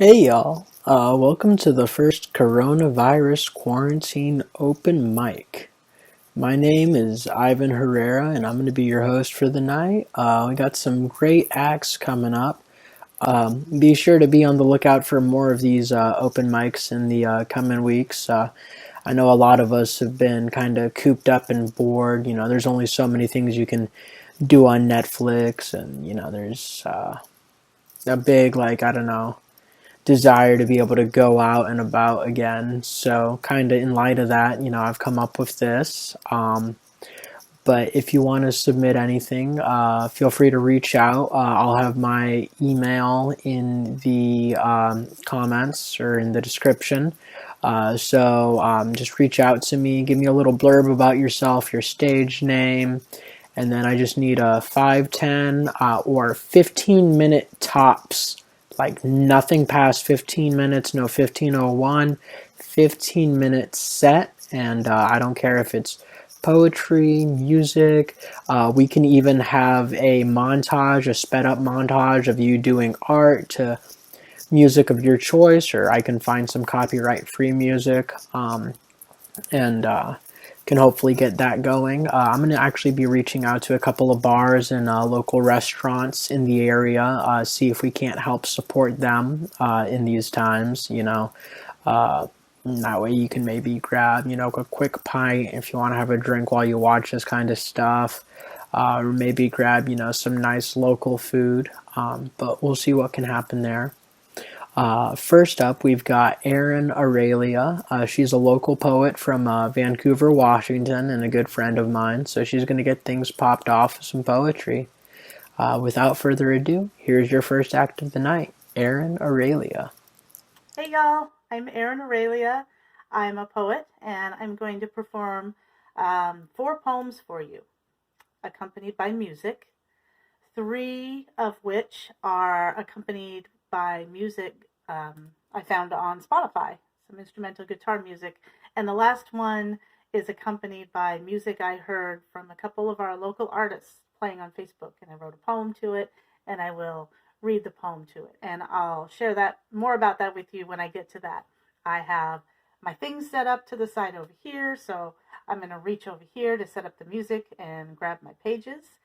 Hey y'all, welcome to the first coronavirus quarantine open mic. My name is Ivan Herrera and I'm going to be your host for the night. We got some great acts coming up. Be sure to be on the lookout for more of these open mics in the coming weeks. I know a lot of us have been kind of cooped up and bored. There's only so many things you can do on Netflix, and there's a big, like, I don't know, desire to be able to go out and about again. So, kind of in light of that, I've come up with this. But if you want to submit anything, feel free to reach out. I'll have my email in the comments or in the description. So just reach out to me, give me a little blurb about yourself, your stage name, and then I just need a 5, 10, or 15-minute tops. Like nothing past 15 minutes, no 15:01, 15-minute set, and I don't care if it's poetry, music. We can even have a montage, a sped up montage of you doing art to music of your choice, or I can find some copyright free music. And can hopefully get that going. I'm going to actually be reaching out to a couple of bars and local restaurants in the area, see if we can't help support them in these times, that way you can maybe grab, a quick pint if you want to have a drink while you watch this kind of stuff. Or maybe grab, some nice local food. But we'll see what can happen there. First up, we've got Erin Aurelia. She's a local poet from Vancouver, Washington, and a good friend of mine, so she's going to get things popped off with some poetry. Without further ado, here's your first act of the night, Erin Aurelia. Hey y'all, I'm Erin Aurelia. I'm a poet and I'm going to perform 4 poems for you, accompanied by music, 3 of which are accompanied by music I found on Spotify, some instrumental guitar music, and the last one is accompanied by music I heard from a couple of our local artists playing on Facebook, and I wrote a poem to it, and I will read the poem to it, and I'll share that more about that with you when I get to that. I have my things set up to the side over here, so I'm going to reach over here to set up the music and grab my pages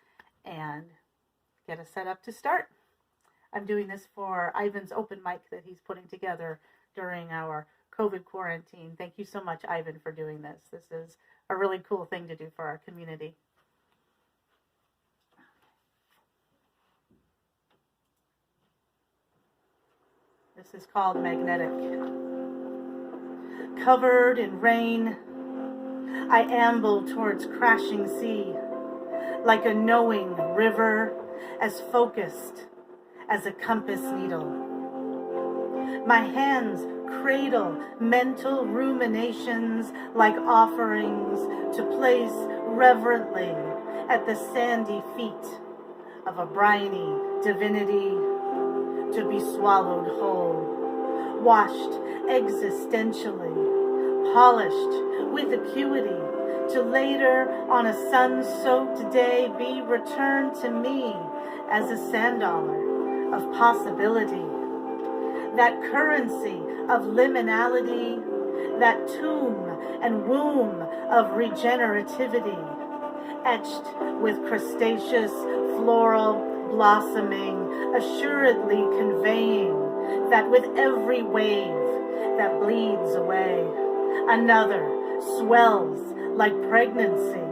and get us set up to start. I'm doing this for Ivan's open mic that he's putting together during our COVID quarantine. Thank you so much, Ivan, for doing this. This is a really cool thing to do for our community. This is called Magnetic. Covered in rain, I amble towards crashing sea, like a knowing river, as focused as a compass needle. My hands cradle mental ruminations like offerings to place reverently at the sandy feet of a briny divinity, to be swallowed whole, washed existentially, polished with acuity, to later on a sun-soaked day be returned to me as a sand dollar of possibility. That currency of liminality, that tomb and womb of regenerativity, etched with crustaceous floral blossoming, assuredly conveying that with every wave that bleeds away, another swells like pregnancy.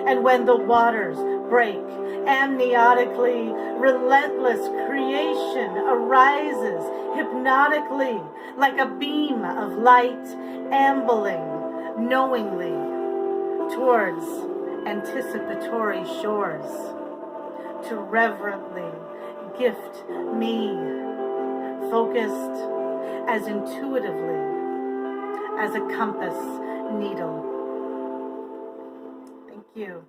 And when the waters break, amniotically, relentless creation arises hypnotically like a beam of light, ambling knowingly towards anticipatory shores, to reverently gift me, focused as intuitively as a compass needle. Thank you.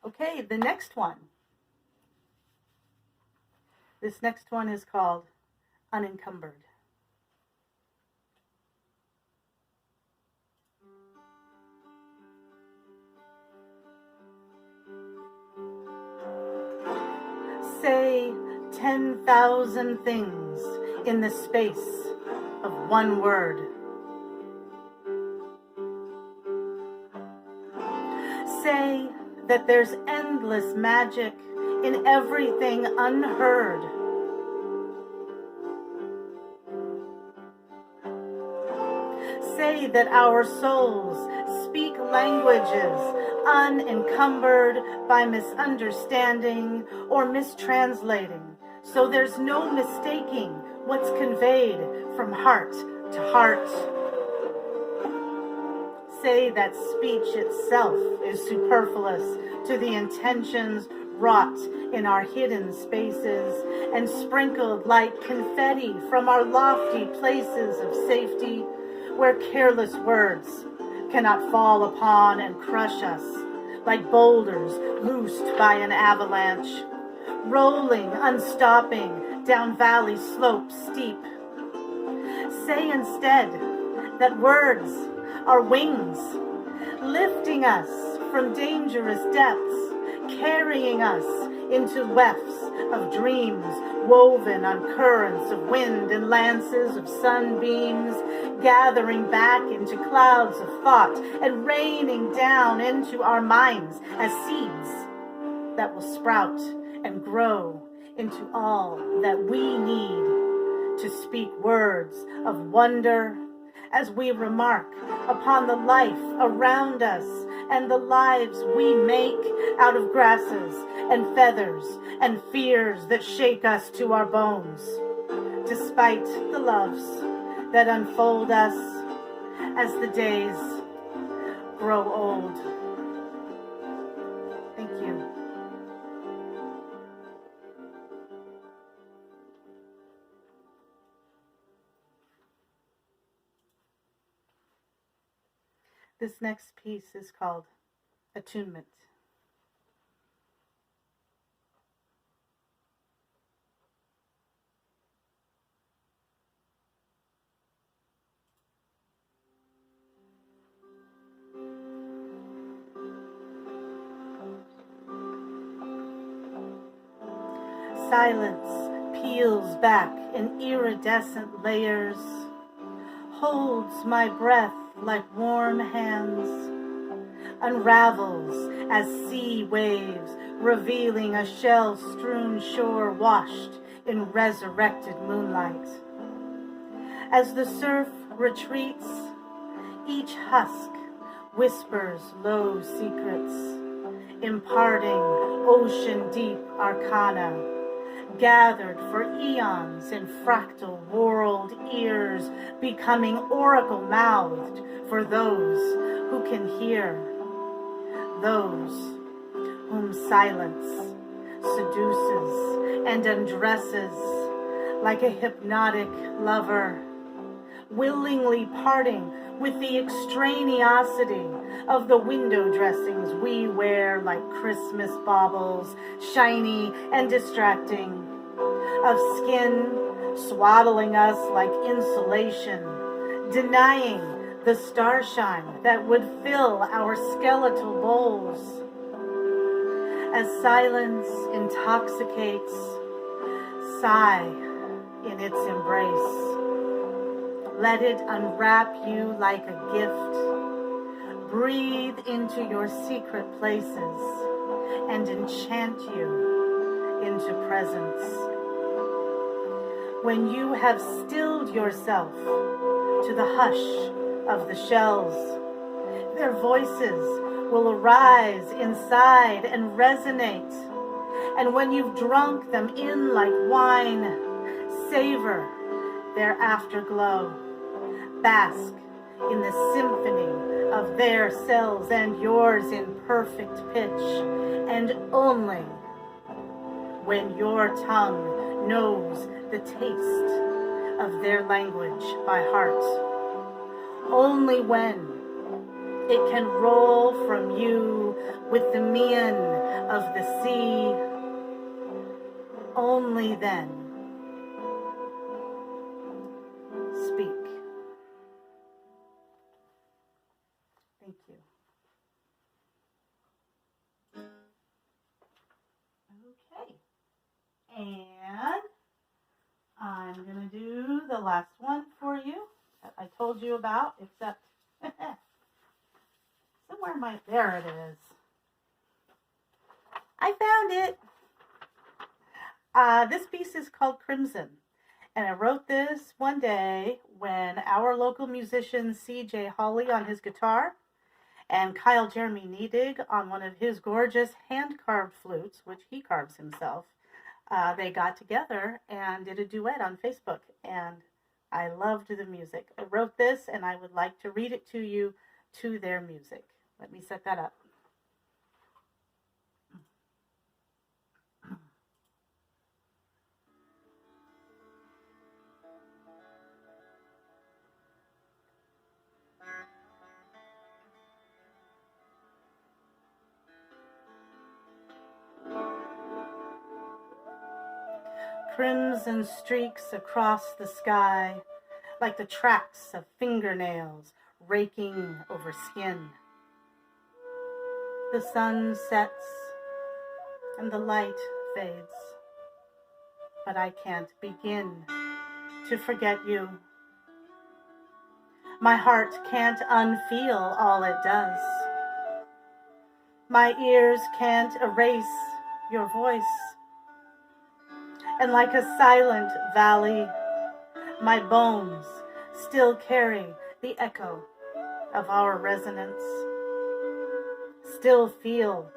Okay, the next one. This next one is called Unencumbered. Say 10,000 things in the space of one word. Say that there's endless magic in everything unheard. Say that our souls speak languages unencumbered by misunderstanding or mistranslating, so there's no mistaking what's conveyed from heart to heart. Say that speech itself is superfluous to the intentions wrought in our hidden spaces and sprinkled like confetti from our lofty places of safety, where careless words cannot fall upon and crush us like boulders loosed by an avalanche, rolling, unstopping down valley slopes steep. Say instead that words are wings, lifting us from dangerous depths, carrying us into wefts of dreams woven on currents of wind and lances of sunbeams, gathering back into clouds of thought and raining down into our minds as seeds that will sprout and grow into all that we need to speak words of wonder as we remark upon the life around us and the lives we make out of grasses and feathers and fears that shake us to our bones, despite the loves that unfold us as the days grow old. Thank you. This next piece is called Attunement. Silence peels back in iridescent layers, holds my breath like warm hands, unravels as sea waves revealing a shell-strewn shore washed in resurrected moonlight. As the surf retreats, each husk whispers low secrets, imparting ocean-deep arcana, gathered for eons in fractal world ears, becoming oracle-mouthed for those who can hear, those whom silence seduces and undresses like a hypnotic lover, willingly parting with the extraneosity of the window dressings we wear like Christmas baubles, shiny and distracting, of skin swaddling us like insulation, denying the starshine that would fill our skeletal bowls. As silence intoxicates, sigh in its embrace. Let it unwrap you like a gift. Breathe into your secret places and enchant you into presence. When you have stilled yourself to the hush of the shells, their voices will arise inside and resonate. And when you've drunk them in like wine, savor their afterglow. Bask in the symphony of their cells and yours in perfect pitch. And only when your tongue knows the taste of their language by heart, only when it can roll from you with the mien of the sea, only then speak. Thank you. Okay. And I'm going to do the last one for you that I told you about, except somewhere there it is. I found it. This piece is called Crimson. And I wrote this one day when our local musician C.J. Hawley on his guitar and Kyle Jeremy Niedig on one of his gorgeous hand-carved flutes, which he carves himself, they got together and did a duet on Facebook. And I loved the music. I wrote this and I would like to read it to you to their music. Let me set that up. Crimson streaks across the sky, like the tracks of fingernails raking over skin. The sun sets and the light fades, but I can't begin to forget you. My heart can't unfeel all it does. My ears can't erase your voice. And like a silent valley, my bones still carry the echo of our resonance, still feel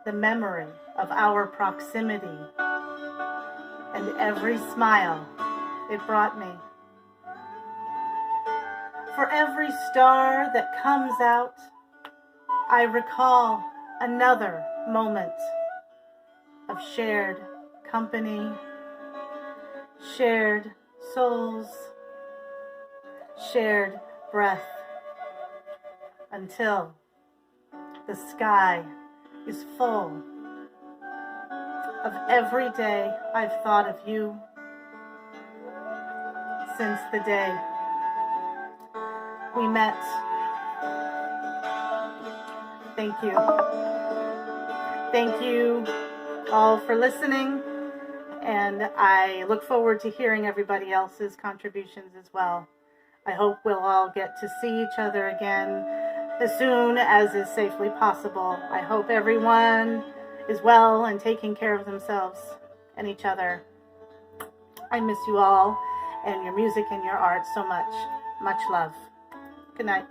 the memory of our proximity and every smile it brought me. For every star that comes out, I recall another moment of shared company, shared souls, shared breath, until the sky is full of every day I've thought of you since the day we met. Thank you. Thank you all for listening. And I look forward to hearing everybody else's contributions as well. I hope we'll all get to see each other again as soon as is safely possible. I hope everyone is well and taking care of themselves and each other. I miss you all and your music and your art so much. Much love. Good night.